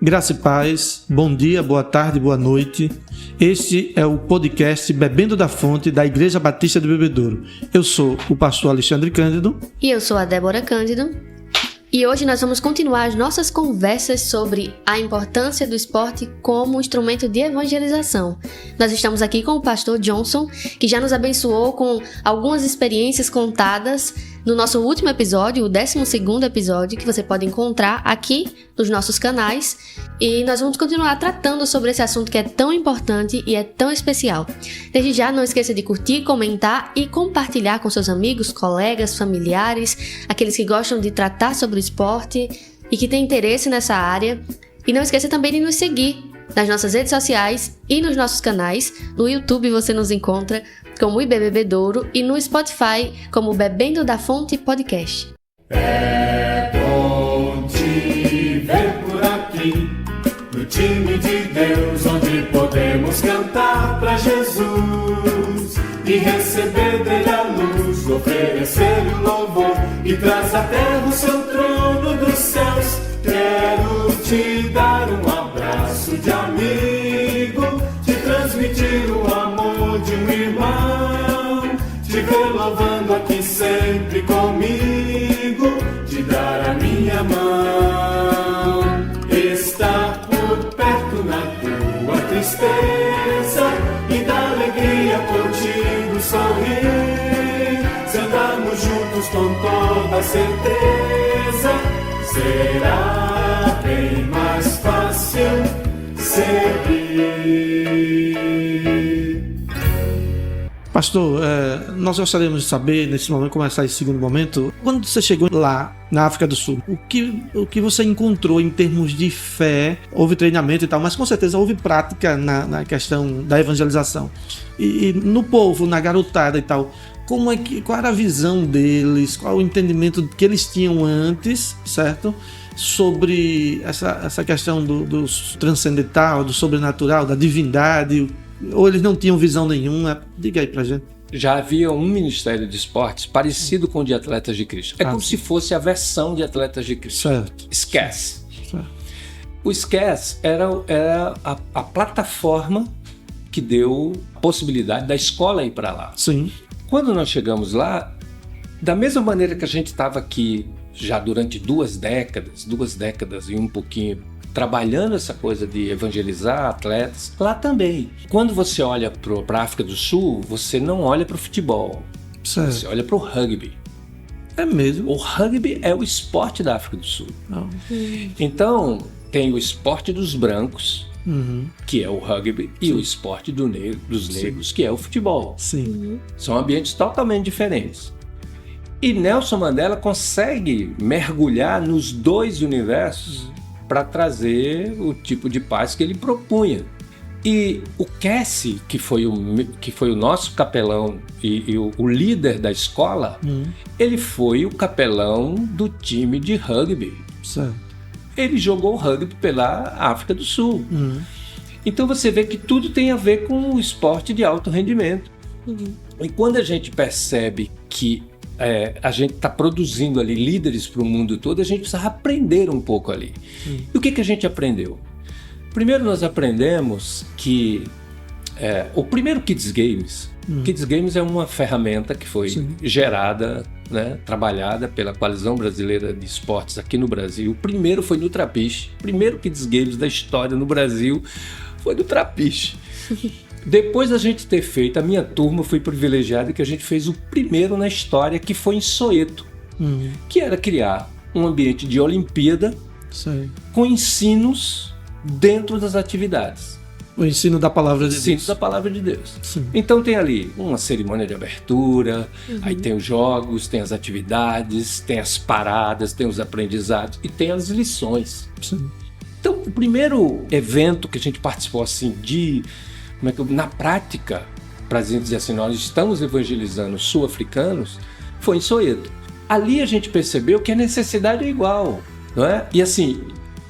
Graça e paz, bom dia, boa tarde, boa noite. Este é o podcast Bebendo da Fonte da Igreja Batista de Bebedouro. Eu sou o pastor Alexandre Cândido. E eu sou a Débora Cândido. E hoje nós vamos continuar as nossas conversas sobre a importância do esporte como instrumento de evangelização. Nós estamos aqui com o pastor Johnson, que já nos abençoou com algumas experiências contadas no nosso último episódio, o 12º episódio, que você pode encontrar aqui nos nossos canais. E nós vamos continuar tratando sobre esse assunto que é tão importante e é tão especial. Desde já, não esqueça de curtir, comentar e compartilhar com seus amigos, colegas, familiares, aqueles que gostam de tratar sobre o esporte e que têm interesse nessa área. E não esqueça também de nos seguir nas nossas redes sociais e nos nossos canais. No YouTube você nos encontra como IB Bebedouro e no Spotify como Bebendo da Fonte Podcast. É bom te ver por aqui, no time de Deus, onde podemos cantar pra Jesus e receber dele a luz, oferecer o louvor que traz à terra o seu trono dos céus. Quero te dar um abraço de amigo, te transmitir o amor de um irmão, te ver louvando aqui sempre comigo, te dar a minha mão, estar por perto na tua tristeza e da alegria contigo sorrir. Se andarmos juntos com toda certeza, será bem mais fácil seguir. Pastor, nós gostaríamos de saber, nesse momento, começar esse segundo momento, quando você chegou lá na África do Sul, o que você encontrou em termos de fé? Houve treinamento e tal, mas com certeza houve prática na questão da evangelização. E no povo, na garotada e tal, qual era a visão deles, qual o entendimento que eles tinham antes, certo? Sobre essa questão do transcendental, do sobrenatural, da divindade, ou eles não tinham visão nenhuma? Diga aí pra gente. Já havia um ministério de esportes parecido com o de Atletas de Cristo. É como se fosse a versão de Atletas de Cristo. Certo. SCAS. Certo. O SCAS era a plataforma que deu a possibilidade da escola ir para lá. Sim. Quando nós chegamos lá, da mesma maneira que a gente estava aqui já durante 2 décadas e um pouquinho, trabalhando essa coisa de evangelizar atletas, lá também. Quando você olha para a África do Sul, você não olha para o futebol, Certo. você olha para o rugby. É mesmo? O rugby é o esporte da África do Sul. Não. Então, tem o esporte dos brancos, Uhum. que é o rugby, e o esporte dos negros, que é o futebol. Sim. São ambientes totalmente diferentes. E Nelson Mandela consegue mergulhar nos 2 universos para trazer o tipo de paz que ele propunha. E o Cassie, que foi o nosso capelão e o líder da escola, ele foi o capelão do time de rugby. Certo. Ele jogou rugby pela África do Sul. Então você vê que tudo tem a ver com o esporte de alto rendimento. E quando a gente percebe que a gente está produzindo ali líderes para o mundo todo, a gente precisa aprender um pouco ali. E o que a gente aprendeu? Primeiro nós aprendemos que o primeiro Kids Games é uma ferramenta que foi gerada, né, trabalhada pela Coalizão Brasileira de Esportes aqui no Brasil. O primeiro foi no Trapiche. O primeiro Kids Games da história no Brasil foi no Trapiche. Depois da gente ter feito, a minha turma foi privilegiada que a gente fez o primeiro na história, que foi em Soweto, que era criar um ambiente de Olimpíada com ensinos dentro das atividades. O ensino da palavra de Deus. Ensino da palavra de Deus. Sim. Então tem ali uma cerimônia de abertura, aí tem os jogos, tem as atividades, tem as paradas, tem os aprendizados e tem as lições. Sim. Então o primeiro evento que a gente participou assim na prática, para a gente dizer assim, nós estamos evangelizando sul-africanos, foi em Soweto. Ali a gente percebeu que a necessidade é igual, não é? E assim,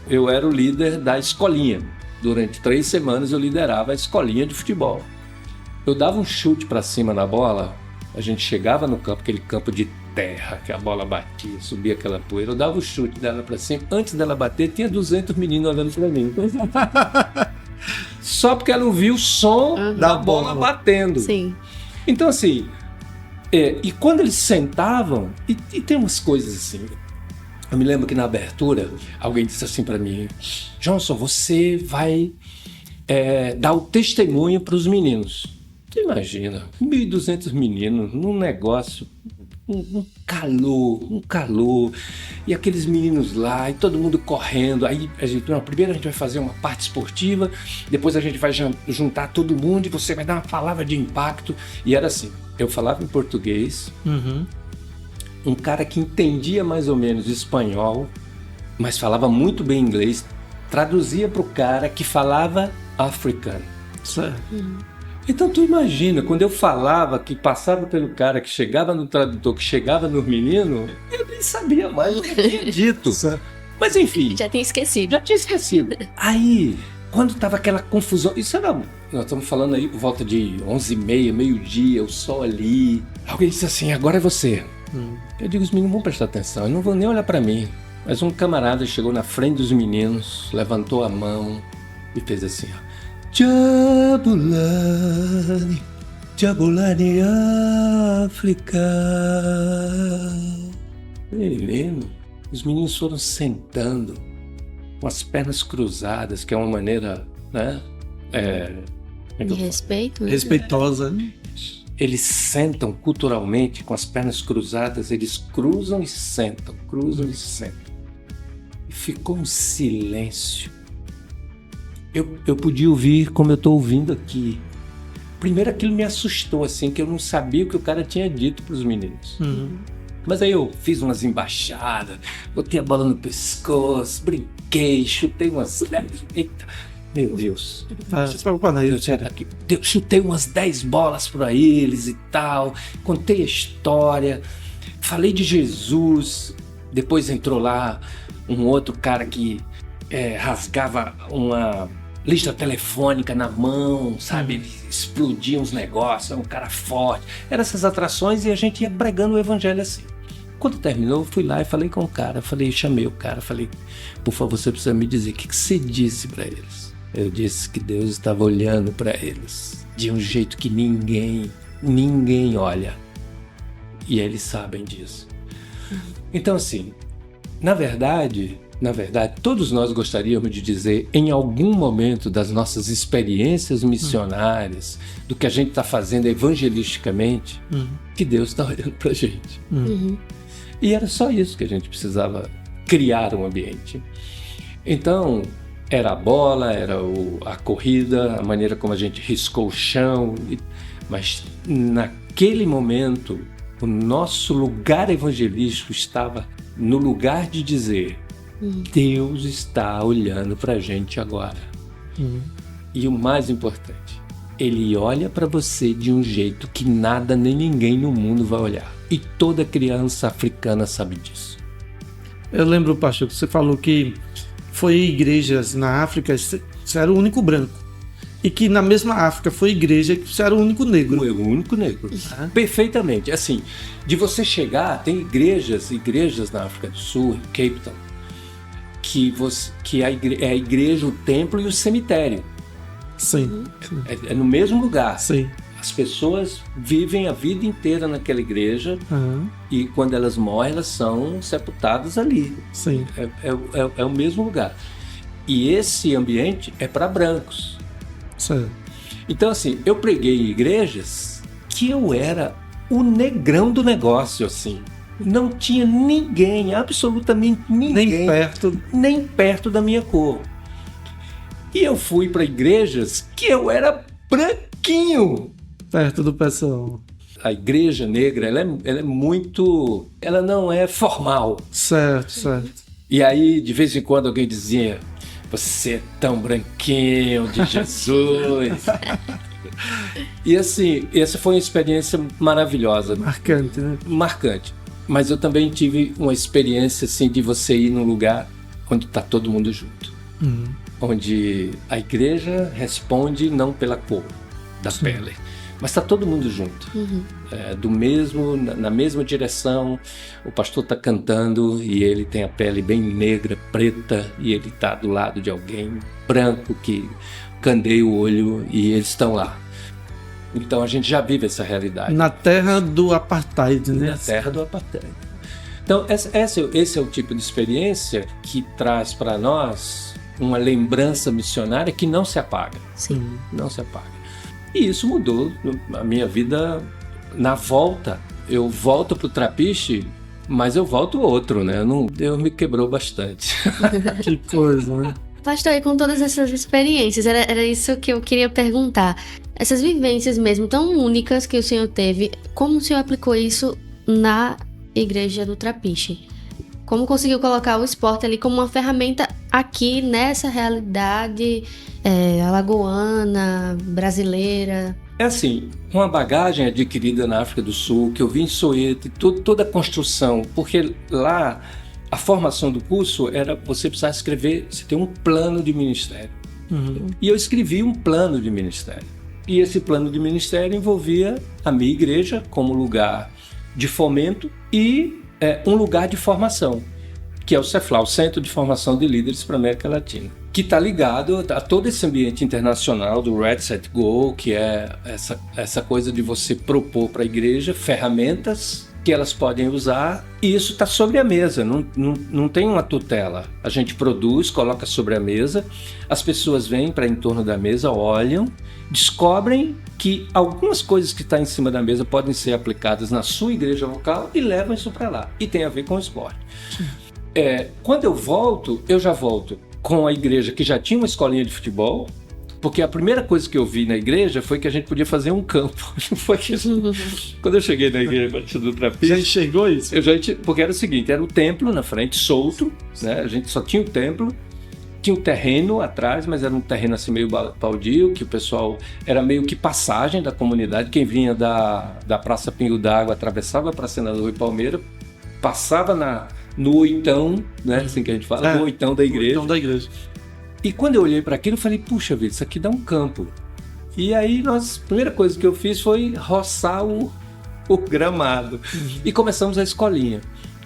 eu era o líder da escolinha. Durante 3 semanas eu liderava a escolinha de futebol. Eu dava um chute para cima na bola, A gente chegava no campo, aquele campo de terra, que a bola batia, subia aquela poeira, eu dava o chute dela para cima, antes dela bater, tinha 200 meninos olhando para mim. Só porque ela não viu o som da bola batendo. Sim. Então, assim, e quando eles sentavam, e tem umas coisas assim. Eu me lembro que na abertura, alguém disse assim para mim: Johnson, você vai dar o testemunho para os meninos. Você imagina, 1.200 meninos num negócio, um calor, e aqueles meninos lá, e todo mundo correndo. Aí primeiro a gente vai fazer uma parte esportiva, depois a gente vai juntar todo mundo e você vai dar uma palavra de impacto. E era assim, eu falava em português, um cara que entendia mais ou menos espanhol, mas falava muito bem inglês, traduzia para o cara que falava africano. Certo. Então tu imagina, quando eu falava que passava pelo cara, que chegava no tradutor, que chegava no menino, eu nem sabia mais o que tinha dito. Mas enfim. Já tinha esquecido. Aí, quando tava aquela confusão, isso era, nós estamos falando aí por volta de 11h30, meio-dia, o sol ali. Alguém disse assim, agora é você. Eu digo, os meninos vão prestar atenção, eu não vou nem olhar para mim. Mas um camarada chegou na frente dos meninos, levantou a mão e fez assim, ó. Jabulani, Jabulani, África. Menino, os meninos foram sentando com as pernas cruzadas, que é uma maneira, né? De respeito. Né? Respeitosa. Eles sentam culturalmente com as pernas cruzadas, eles cruzam e sentam, cruzam e sentam. E ficou um silêncio. Eu podia ouvir como eu estou ouvindo aqui. Primeiro aquilo me assustou, assim, que eu não sabia o que o cara tinha dito para os meninos. Mas aí eu fiz umas embaixadas, botei a bola no pescoço, brinquei, chutei umas... Eita, meu Deus. Se preocupa não. Eu chutei umas 10 bolas para eles e tal, contei a história, falei de Jesus. Depois entrou lá um outro cara que rasgava uma lista telefônica na mão, sabe? Ele explodia uns negócios, era um cara forte. Eram essas atrações e a gente ia pregando o evangelho assim. Quando terminou, eu fui lá e falei com o cara, chamei o cara, falei, por favor, você precisa me dizer o que você disse para eles. Eu disse que Deus estava olhando para eles de um jeito que ninguém olha. E eles sabem disso. Então, assim, na verdade, todos nós gostaríamos de dizer, em algum momento das nossas experiências missionárias, do que a gente está fazendo evangelisticamente, que Deus está olhando para a gente. E era só isso que a gente precisava, criar um ambiente. Então, era a bola, era a corrida, a maneira como a gente riscou o chão, mas naquele momento, o nosso lugar evangelístico estava no lugar de dizer: Deus está olhando para a gente agora. E o mais importante, Ele olha para você de um jeito que nada nem ninguém no mundo vai olhar. E toda criança africana sabe disso. Eu lembro, pastor, que você falou que foi igrejas na África, você era o único branco. E que na mesma África foi igreja que você era o único negro. O único negro. Perfeitamente. Assim, de você chegar, tem igrejas na África do Sul, em Cape Town, que é a igreja, o templo e o cemitério. Sim. É no mesmo lugar. Sim. As pessoas vivem a vida inteira naquela igreja e quando elas morrem, elas são sepultadas ali. Sim. É o mesmo lugar. E esse ambiente é para brancos. Certo. Então, assim, eu preguei em igrejas que eu era o negrão do negócio, assim. Não tinha ninguém, absolutamente ninguém, nem perto da minha cor. E eu fui para igrejas que eu era branquinho. Perto do pessoal. A igreja negra, ela é muito... Ela não é formal. Certo. E aí, de vez em quando, alguém dizia: você é tão branquinho de Jesus. E assim, essa foi uma experiência maravilhosa. Marcante, né? Marcante. Mas eu também tive uma experiência assim de você ir num lugar onde está todo mundo junto. Onde a igreja responde não pela cor da pele, mas está todo mundo junto, na mesma direção. O pastor está cantando e ele tem a pele bem negra, preta, e ele está do lado de alguém branco que candeia o olho, e eles estão lá. Então a gente já vive essa realidade. Na terra do apartheid, né? Na terra do apartheid. Então esse é o tipo de experiência que traz para nós uma lembrança missionária que não se apaga. Sim. Não se apaga. E isso mudou a minha vida na volta. Eu volto para o Trapiche, mas eu volto outro, né? Deus me quebrou bastante. Que coisa, né? Pastor, e com todas essas experiências, era isso que eu queria perguntar. Essas vivências mesmo tão únicas que o senhor teve, como o senhor aplicou isso na igreja do Trapiche? Como conseguiu colocar o esporte ali como uma ferramenta aqui nessa realidade alagoana, brasileira? É assim, uma bagagem adquirida na África do Sul, que eu vi em Soweto, toda a construção, porque lá a formação do curso era você precisar escrever, você tem um plano de ministério. E eu escrevi um plano de ministério. E esse plano de ministério envolvia a minha igreja como lugar de fomento e um lugar de formação, que é o CEFLA, o Centro de Formação de Líderes para a América Latina, que está ligado a todo esse ambiente internacional do Red, Set, Go, que é essa coisa de você propor para a igreja ferramentas que elas podem usar, e isso está sobre a mesa, não tem uma tutela. A gente produz, coloca sobre a mesa, as pessoas vêm para em torno da mesa, olham, descobrem que algumas coisas que estão em cima da mesa podem ser aplicadas na sua igreja local e levam isso para lá, e tem a ver com o esporte. Quando eu já volto com a igreja que já tinha uma escolinha de futebol, porque a primeira coisa que eu vi na igreja foi que a gente podia fazer um campo. Foi quando eu cheguei na igreja Batista do Trapiche. Já enxergou isso? Porque era o seguinte, era o templo na frente, solto, né? A gente só tinha o templo, tinha o terreno atrás, mas era um terreno assim meio baldio, que o pessoal era meio que passagem da comunidade. Quem vinha da Praça Pingo d'Água atravessava para Senador Rui Palmeira, passava no oitão, né? Assim que a gente fala, no oitão da igreja. Oitão da igreja. E quando eu olhei para aquilo, eu falei, puxa vida, isso aqui dá um campo. E aí, a primeira coisa que eu fiz foi roçar o gramado. E começamos a escolinha.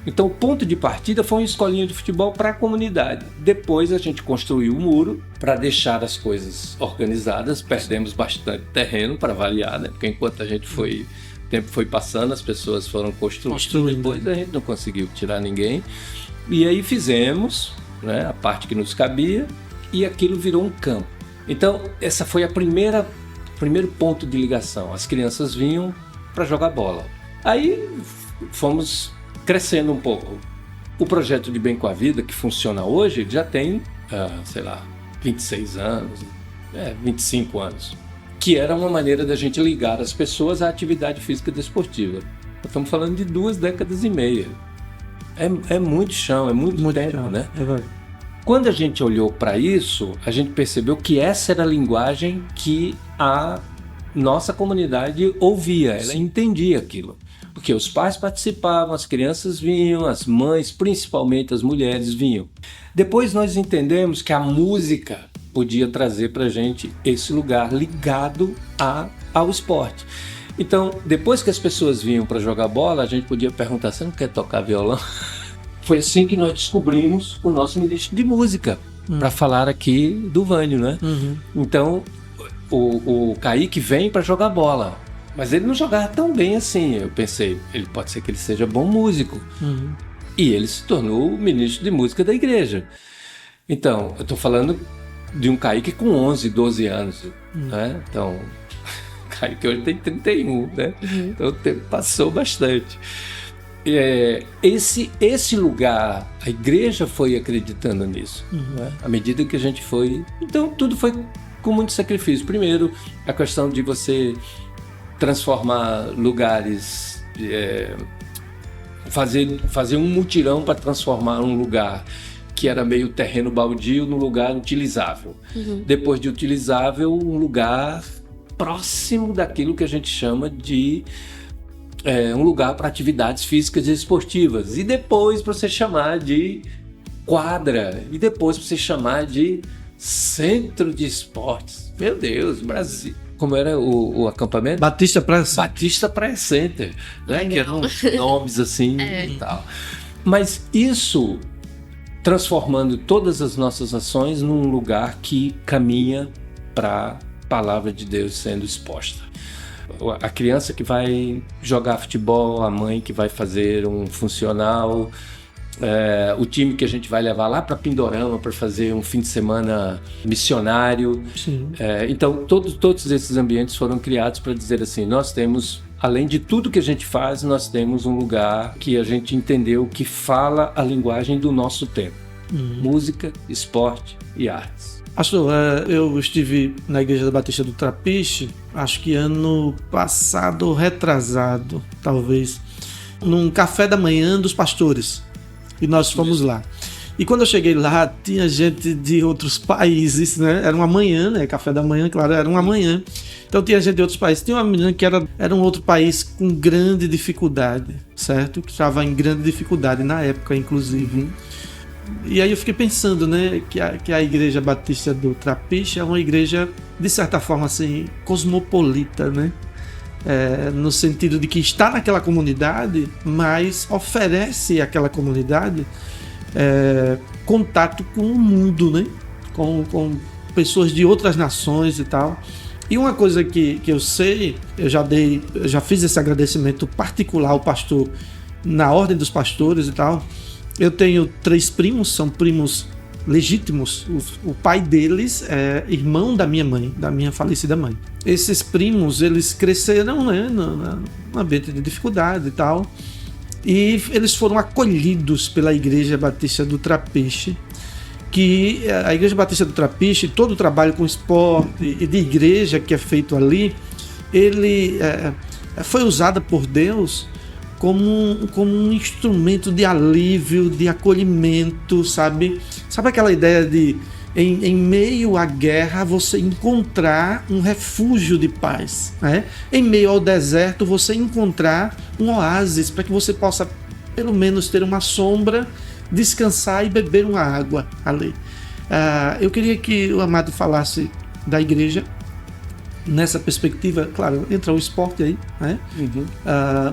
Então, o ponto de partida foi uma escolinha de futebol para a comunidade. Depois, a gente construiu um muro para deixar as coisas organizadas. Perdemos bastante terreno para avaliar, né? Porque enquanto o tempo foi passando, as pessoas foram construindo. Depois, a gente não conseguiu tirar ninguém. E aí, fizemos, né, a parte que nos cabia. E aquilo virou um campo. Então, essa foi o primeiro ponto de ligação. As crianças vinham para jogar bola. Aí fomos crescendo um pouco. O projeto de Bem com a Vida, que funciona hoje, já tem, 26 anos, 25 anos. Que era uma maneira da gente ligar as pessoas à atividade física desportiva. Estamos falando de 2 décadas e meia. É muito chão, é muito tempo, chão, né? É verdade. Quando a gente olhou para isso, a gente percebeu que essa era a linguagem que a nossa comunidade ouvia, ela entendia aquilo. Porque os pais participavam, as crianças vinham, as mães, principalmente as mulheres, vinham. Depois nós entendemos que a música podia trazer para a gente esse lugar ligado ao esporte. Então, depois que as pessoas vinham para jogar bola, a gente podia perguntar, você não quer tocar violão? Foi assim que nós descobrimos o nosso ministro de música, para falar aqui do Vânio, né? Então, o Kaique vem para jogar bola, mas ele não jogava tão bem assim. Eu pensei, pode ser que ele seja bom músico. E ele se tornou o ministro de música da igreja. Então, eu estou falando de um Kaique com 11, 12 anos, né? Então, Kaique hoje tem 31, né? Então, o tempo passou bastante. Esse lugar, a igreja foi acreditando nisso, né? À medida que a gente foi. Então, tudo foi com muito sacrifício. Primeiro, a questão de você transformar lugares, fazer um mutirão para transformar um lugar que era meio terreno baldio num lugar utilizável. Depois de utilizável, um lugar próximo daquilo que a gente chama de um lugar para atividades físicas e esportivas. E depois para você chamar de quadra. E depois para você chamar de centro de esportes. Meu Deus, Brasil. como era o acampamento? Batista Praia Center. Batista Praia Center, né? Que eram nomes assim e tal. Mas isso transformando todas as nossas ações num lugar que caminha para a palavra de Deus sendo exposta. A criança que vai jogar futebol, a mãe que vai fazer um funcional, o time que a gente vai levar lá para Pindorama para fazer um fim de semana missionário. Então todos esses ambientes foram criados para dizer assim, nós temos, além de tudo que a gente faz, nós temos um lugar que a gente entendeu que fala a linguagem do nosso tempo. Música, esporte e artes. Pastor, eu estive na Igreja da Batista do Trapiche, acho que ano passado ou retrasado, talvez, num café da manhã dos pastores. E nós fomos lá. E quando eu cheguei lá, tinha gente de outros países, né? Era uma manhã, né? Café da manhã, claro, era uma manhã. Então tinha gente de outros países. Tinha uma menina que era um outro país com grande dificuldade, certo? Que estava em grande dificuldade na época, inclusive. E aí eu fiquei pensando, né? Que a Igreja Batista do Trapiche é uma igreja, de certa forma, assim, cosmopolita, né? No sentido de que está naquela comunidade, mas oferece àquela comunidade contato com o mundo, né? Com pessoas de outras nações e tal. E uma coisa que eu sei, eu já fiz esse agradecimento particular ao pastor na ordem dos pastores e tal. Eu tenho 3 primos, são primos legítimos. O pai deles é irmão da minha mãe, da minha falecida mãe. Esses primos, eles cresceram, né, num ambiente de dificuldade e tal. E eles foram acolhidos pela Igreja Batista do Trapiche, que a Igreja Batista do Trapiche, todo o trabalho com esporte e de igreja que é feito ali, ele foi usado por Deus como um instrumento de alívio, de acolhimento, sabe? Sabe aquela ideia de, em meio à guerra, você encontrar um refúgio de paz, né? Em meio ao deserto, você encontrar um oásis para que você possa, pelo menos, ter uma sombra, descansar e beber uma água ali. Eu queria que o Amado falasse da igreja nessa perspectiva. Claro, entra o esporte aí, né?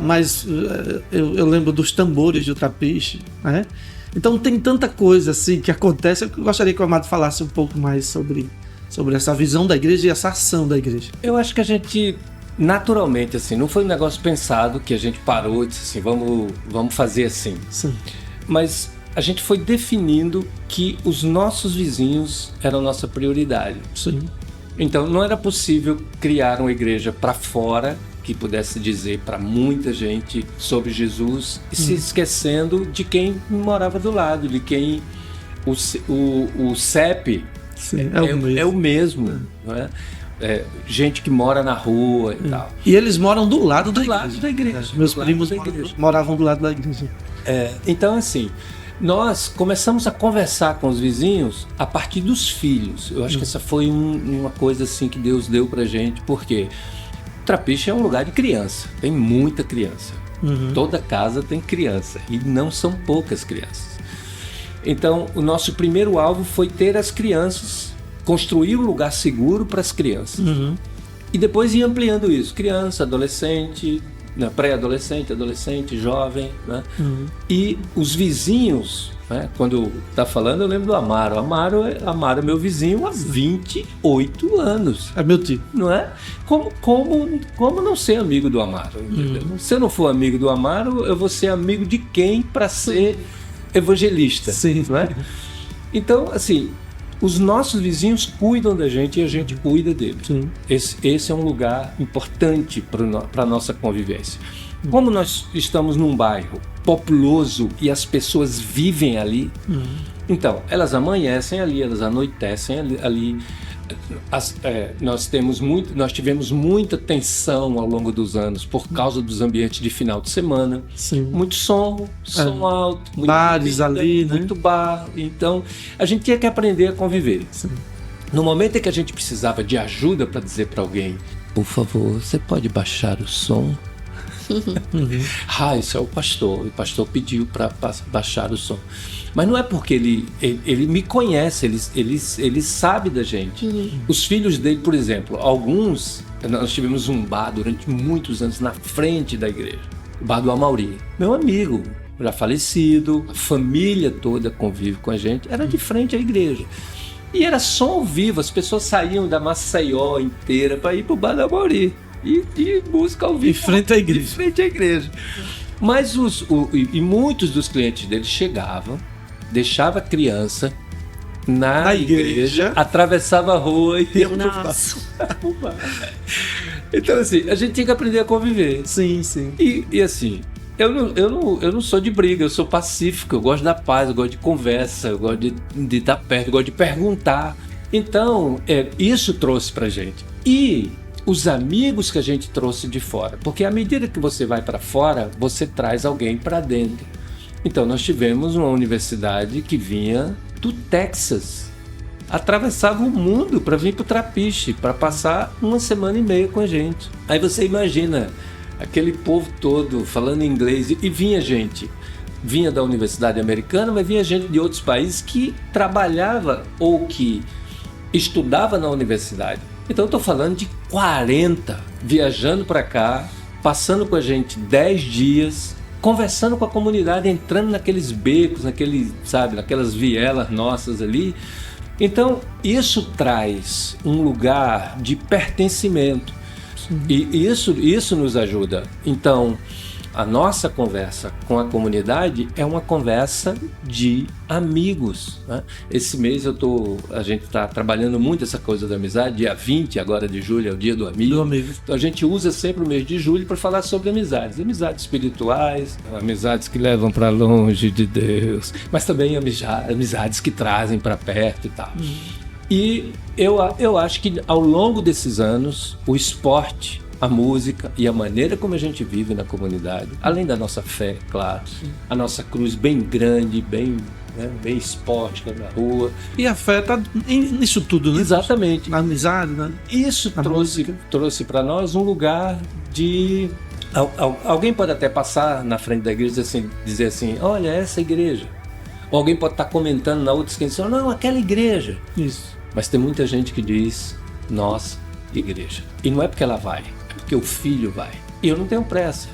Mas eu lembro dos tambores do Trapiche, né? Então tem tanta coisa assim que acontece. Eu gostaria que o Amado falasse um pouco mais sobre essa visão da igreja e essa ação da igreja. Eu acho que a gente, naturalmente, assim, não foi um negócio pensado que a gente parou e disse assim, vamos fazer assim. Sim. Mas a gente foi definindo que os nossos vizinhos eram nossa prioridade. Sim. Então não era possível criar uma igreja para fora que pudesse dizer para muita gente sobre Jesus, se esquecendo de quem morava do lado, de quem o CEP Sim, é o mesmo, não é? Gente que mora na rua e tal. E eles moram do lado da igreja. Meus primos moravam do lado da igreja. Então, assim, nós começamos a conversar com os vizinhos a partir dos filhos. Eu acho que essa foi uma coisa assim que Deus deu pra gente, porque Trapiche é um lugar de criança, tem muita criança. Toda casa tem criança, e não são poucas crianças. Então, o nosso primeiro alvo foi ter as crianças, construir um lugar seguro para as crianças. E depois ir ampliando isso, criança, adolescente, né, pré-adolescente, adolescente, jovem, né? E os vizinhos, né, quando tá falando, eu lembro do Amaro. Amaro é meu vizinho há 28 anos. É meu tio. Não é? Como não ser amigo do Amaro? Se eu não for amigo do Amaro, eu vou ser amigo de quem para ser evangelista? Sim. Não é? Então, assim, os nossos vizinhos cuidam da gente e a gente cuida deles. Esse é um lugar importante para a nossa convivência. Como nós estamos num bairro populoso e as pessoas vivem ali, então, elas amanhecem ali, elas anoitecem ali. Nós tivemos muita tensão ao longo dos anos por causa dos ambientes de final de semana. Sim. Muito som alto, muito bares bebida, ali, né? muito bar. Então, a gente tinha que aprender a conviver. Sim. No momento em que a gente precisava de ajuda para dizer para alguém, por favor, você pode baixar o som? Isso é o pastor. O pastor pediu para baixar o som. Mas não é porque ele me conhece, ele sabe da gente. Os filhos dele, por exemplo, alguns Nós tivemos um bar durante muitos anos na frente da igreja, o bar do Amauri. Meu amigo, já falecido, a família toda convive com a gente, era de frente à igreja. E era som ao vivo, as pessoas saíam da Maceió inteira para ir para o bar do Amauri. E música ao vivo. Em frente à igreja. Em frente à igreja. Mas muitos dos clientes dele chegavam, deixava a criança na igreja, atravessava a rua e ia pro bar. Então, assim, a gente tinha que aprender a conviver. Sim, sim. E assim, eu não sou de briga, eu sou pacífico, eu gosto da paz, eu gosto de conversa, eu gosto de estar perto, eu gosto de perguntar. Então, isso trouxe pra gente. E os amigos que a gente trouxe de fora, porque à medida que você vai para fora, você traz alguém para dentro. Então, nós tivemos uma universidade que vinha do Texas, atravessava o mundo para vir para o Trapiche, para passar 1 semana e meia com a gente. Aí você imagina aquele povo todo falando inglês, e vinha gente, vinha da universidade americana, mas vinha gente de outros países que trabalhava ou que estudava na universidade. Então eu estou falando de 40 viajando para cá, passando com a gente 10 dias, conversando com a comunidade, entrando naqueles becos, naquelas vielas nossas ali. Então, isso traz um lugar de pertencimento. Sim. E isso nos ajuda. Então, a nossa conversa com a comunidade é uma conversa de amigos, né? Esse mês a gente está trabalhando muito essa coisa da amizade. Dia 20 agora de julho é o dia do amigo. Então a gente usa sempre o mês de julho para falar sobre amizades espirituais, amizades que levam para longe de Deus, mas também amizades que trazem para perto e tal. E eu acho que ao longo desses anos o esporte, a música e a maneira como a gente vive na comunidade, além da nossa fé, claro, a nossa cruz bem grande, bem exposta na rua. E a fé está nisso tudo, né? Exatamente. Na amizade, né? Isso trouxe para nós um lugar de... Alguém pode até passar na frente da igreja e dizer assim, olha, essa igreja. Ou alguém pode estar comentando na outra esquina e dizer, não, aquela igreja. Isso. Mas tem muita gente que diz, nossa igreja. E não é porque ela vai, porque o filho vai. E eu não tenho pressa.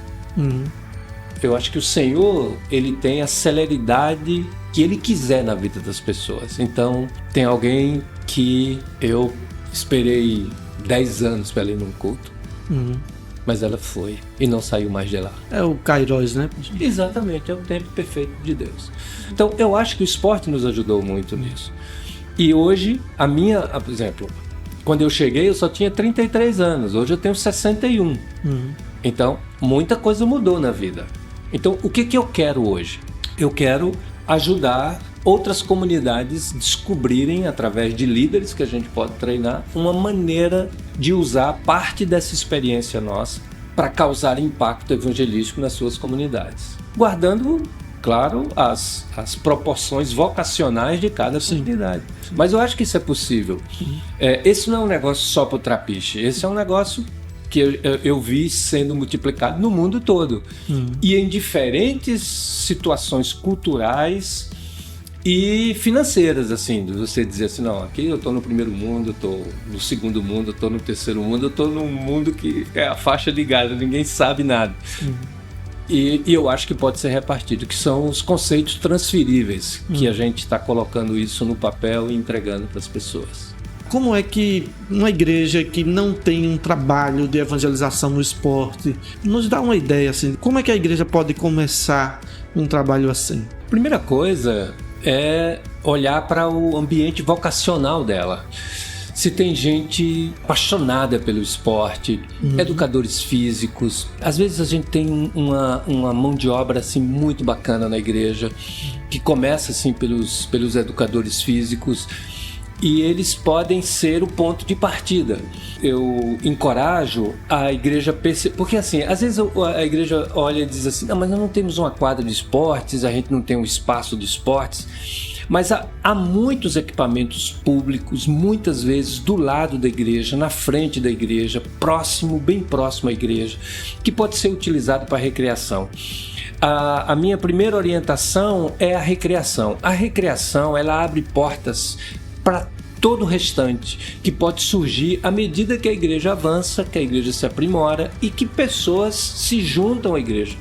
Eu acho que o Senhor, ele tem a celeridade que ele quiser na vida das pessoas. Então, tem alguém que eu esperei 10 anos para ela ir num culto, mas ela foi e não saiu mais de lá. É o Kairos, né? Exatamente, é o tempo perfeito de Deus. Então, eu acho que o esporte nos ajudou muito nisso. E hoje, por exemplo, quando eu cheguei, eu só tinha 33 anos. Hoje eu tenho 61. Então, muita coisa mudou na vida. Então, o que eu quero hoje? Eu quero ajudar outras comunidades a descobrirem, através de líderes que a gente pode treinar, uma maneira de usar parte dessa experiência nossa para causar impacto evangelístico nas suas comunidades. Guardando, claro, as proporções vocacionais de cada comunidade. Mas eu acho que isso é possível. Esse não é um negócio só para o Trapiche. Esse é um negócio que eu vi sendo multiplicado no mundo todo. E em diferentes situações culturais e financeiras, assim, de você dizer assim, não, aqui eu estou no primeiro mundo, eu estou no segundo mundo, eu estou no terceiro mundo, eu estou num mundo que é a faixa de Gaza, ninguém sabe nada. E eu acho que pode ser repartido, que são os conceitos transferíveis, que a gente está colocando isso no papel e entregando para as pessoas. Como é que uma igreja que não tem um trabalho de evangelização no esporte, nos dá uma ideia, assim, como é que a igreja pode começar um trabalho assim? Primeira coisa é olhar para o ambiente vocacional dela. Se tem gente apaixonada pelo esporte, educadores físicos. Às vezes a gente tem uma mão de obra assim, muito bacana na igreja, que começa assim, pelos educadores físicos, e eles podem ser o ponto de partida. Eu encorajo a igreja perceber, porque assim, às vezes a igreja olha e diz assim, não, mas nós não temos uma quadra de esportes, a gente não tem um espaço de esportes. Mas há muitos equipamentos públicos, muitas vezes do lado da igreja, na frente da igreja, bem próximo à igreja, que pode ser utilizado para recreação. A minha primeira orientação é a recreação. A recreação, ela abre portas para todo o restante que pode surgir à medida que a igreja avança, que a igreja se aprimora e que pessoas se juntam à igreja.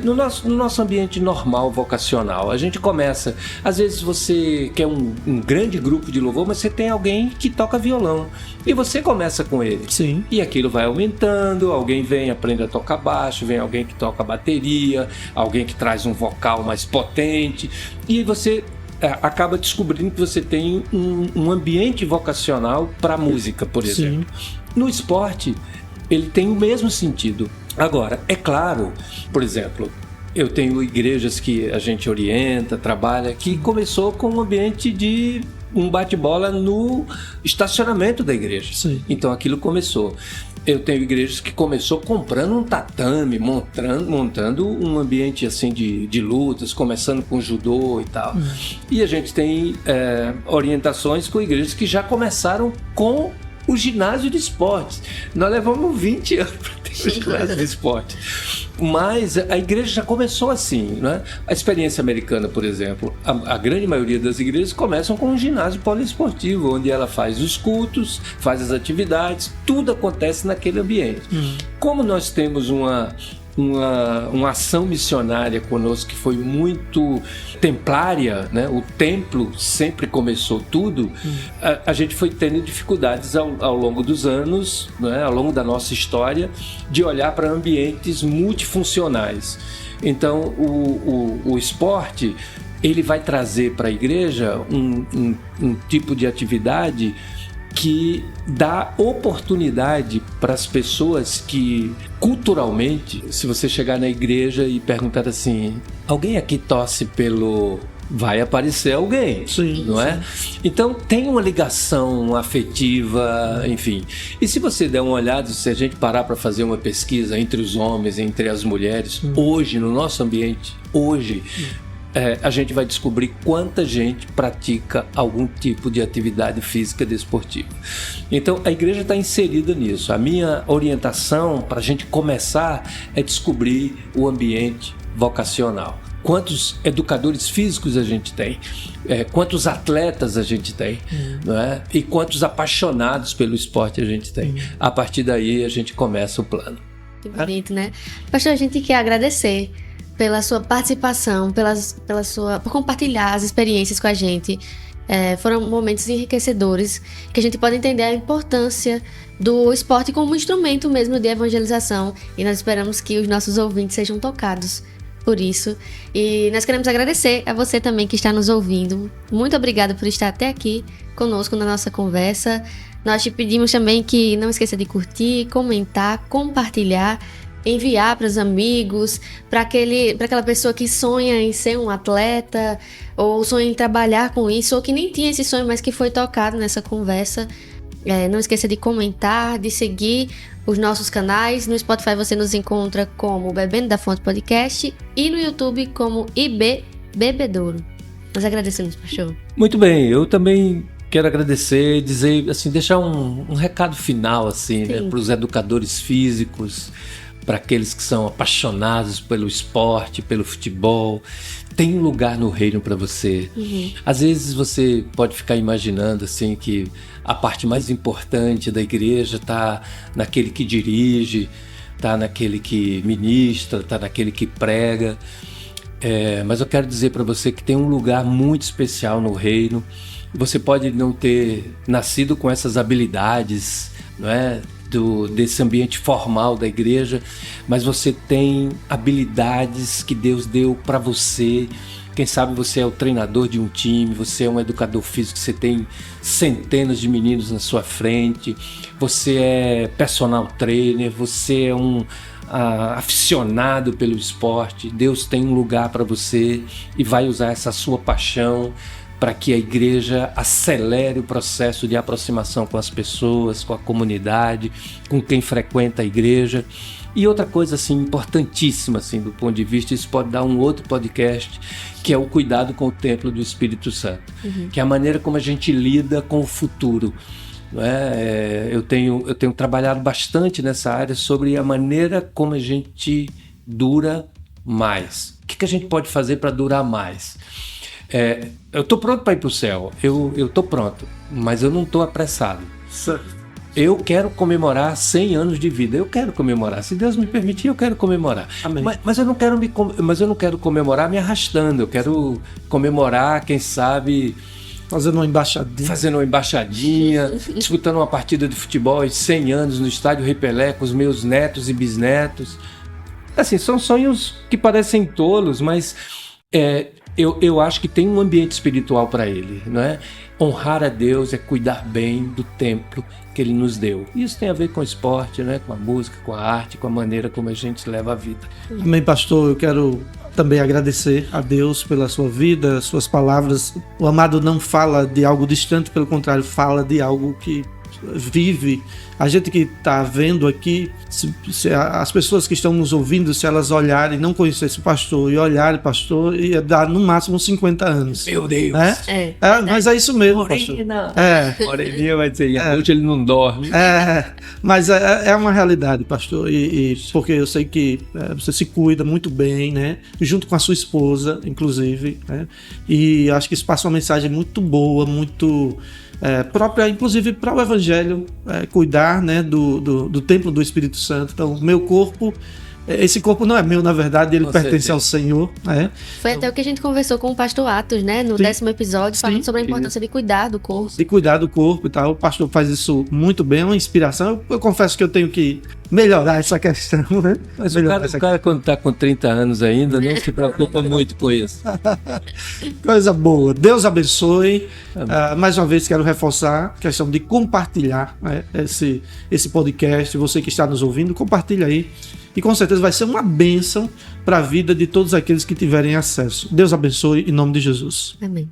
No nosso ambiente normal, vocacional, a gente começa, às vezes você quer um grande grupo de louvor, mas você tem alguém que toca violão e você começa com ele. Sim. E aquilo vai aumentando, alguém vem, aprende a tocar baixo, vem alguém que toca bateria, alguém que traz um vocal mais potente, e você acaba descobrindo que você tem um ambiente vocacional para a música, por exemplo. Sim. No esporte, ele tem o mesmo sentido. Agora, é claro, por exemplo, eu tenho igrejas que a gente orienta, trabalha, que começou com um ambiente de um bate-bola no estacionamento da igreja. Sim. Então aquilo começou. Eu tenho igrejas que começou comprando um tatame, montando um ambiente assim de lutas, começando com judô e tal. E a gente tem orientações com igrejas que já começaram com o ginásio de esportes. Nós levamos 20 anos para ter o ginásio de esporte. Mas a igreja já começou assim, né? A experiência americana, por exemplo, a grande maioria das igrejas começam com um ginásio poliesportivo, onde ela faz os cultos, faz as atividades, tudo acontece naquele ambiente. Como nós temos uma ação missionária conosco que foi muito templária, né? O templo sempre começou tudo. A gente foi tendo dificuldades ao longo dos anos, né? Ao longo da nossa história, de olhar para ambientes multifuncionais. Então o esporte, ele vai trazer para a igreja um tipo de atividade que dá oportunidade para as pessoas que, culturalmente, se você chegar na igreja e perguntar assim, alguém aqui torce pelo... vai aparecer alguém, sim, não é? Então tem uma ligação afetiva, enfim. E se você der uma olhada, se a gente parar para fazer uma pesquisa entre os homens, entre as mulheres, hoje, no nosso ambiente, a gente vai descobrir quanta gente pratica algum tipo de atividade física desportiva. Então, a igreja está inserida nisso. A minha orientação para a gente começar é descobrir o ambiente vocacional. Quantos educadores físicos a gente tem? Quantos atletas a gente tem? Não é? E quantos apaixonados pelo esporte a gente tem? A partir daí, a gente começa o plano. Que bonito, né? Pastor, a gente quer agradecer pela sua participação, por compartilhar as experiências com a gente. Foram momentos enriquecedores, que a gente pode entender a importância do esporte como um instrumento mesmo de evangelização, e nós esperamos que os nossos ouvintes sejam tocados por isso. E nós queremos agradecer a você também que está nos ouvindo. Muito obrigada por estar até aqui conosco na nossa conversa. Nós te pedimos também que não esqueça de curtir, comentar, compartilhar, enviar para os amigos, para aquela pessoa que sonha em ser um atleta, ou sonha em trabalhar com isso, ou que nem tinha esse sonho, mas que foi tocado nessa conversa. Não esqueça de comentar, de seguir os nossos canais. No Spotify você nos encontra como Bebendo da Fonte Podcast e no YouTube como IB Bebedouro. Nós agradecemos, pastor. Muito bem, eu também quero agradecer, dizer, assim, deixar um recado final assim, né, para os educadores físicos, para aqueles que são apaixonados pelo esporte, pelo futebol. Tem um lugar no reino para você. Às vezes você pode ficar imaginando assim que a parte mais importante da igreja está naquele que dirige, está naquele que ministra, está naquele que prega. Mas eu quero dizer para você que tem um lugar muito especial no reino. Você pode não ter nascido com essas habilidades, não é? Desse ambiente formal da igreja, mas você tem habilidades que Deus deu para você. Quem sabe você é o treinador de um time, você é um educador físico, você tem centenas de meninos na sua frente, você é personal trainer, você é um aficionado pelo esporte. Deus tem um lugar para você e vai usar essa sua paixão para que a igreja acelere o processo de aproximação com as pessoas, com a comunidade, com quem frequenta a igreja. E outra coisa assim, importantíssima assim, do ponto de vista, isso pode dar um outro podcast, que é o cuidado com o templo do Espírito Santo, que é a maneira como a gente lida com o futuro. Não é? Eu tenho trabalhado bastante nessa área sobre a maneira como a gente dura mais. O que a gente pode fazer para durar mais? eu tô pronto para ir pro céu, eu tô pronto, mas eu não tô apressado. Certo. Eu quero comemorar 100 anos de vida. Eu quero comemorar. Se Deus me permitir, eu quero comemorar. Amém. Mas eu não quero comemorar me arrastando. Eu quero comemorar, quem sabe, Fazendo uma embaixadinha. fazendo uma embaixadinha, disputando uma partida de futebol de 100 anos no estádio Rei Pelé com os meus netos e bisnetos. Assim, são sonhos que parecem tolos, mas eu acho que tem um ambiente espiritual para ele, não é? Honrar a Deus é cuidar bem do templo que Ele nos deu. Isso tem a ver com o esporte, né? Com a música, com a arte, com a maneira como a gente leva a vida. Amém, pastor. Eu quero também agradecer a Deus pela sua vida, suas palavras. O amado não fala de algo distante, pelo contrário, fala de algo que vive. A gente que está vendo aqui, se as pessoas que estão nos ouvindo, se elas olharem, não conhecessem o pastor e olharem o pastor, ia dar no máximo 50 anos. Meu Deus! Mas é isso mesmo, pastor. Moreninha vai dizer, hoje ele não dorme. Mas é uma realidade, pastor, e porque eu sei que você se cuida muito bem, né? Junto com a sua esposa, inclusive, né? E acho que isso passa uma mensagem muito boa, muito própria, inclusive para o Evangelho, cuidar, né, do templo do Espírito Santo. Então, meu corpo, esse corpo não é meu, na verdade, ele pertence ao Senhor. Foi até o que a gente conversou com o pastor Atos, né, no 10º episódio, falando sobre a importância de cuidar do corpo. De cuidar do corpo e tal. O pastor faz isso muito bem, é uma inspiração. Eu confesso que eu tenho que melhorar essa questão, né? Mas o cara quando está com 30 anos ainda, não se preocupa muito com isso. Coisa boa. Deus abençoe. Mais uma vez quero reforçar a questão de compartilhar, né, esse podcast. Você que está nos ouvindo, compartilha aí. E com certeza vai ser uma bênção para a vida de todos aqueles que tiverem acesso. Deus abençoe em nome de Jesus. Amém.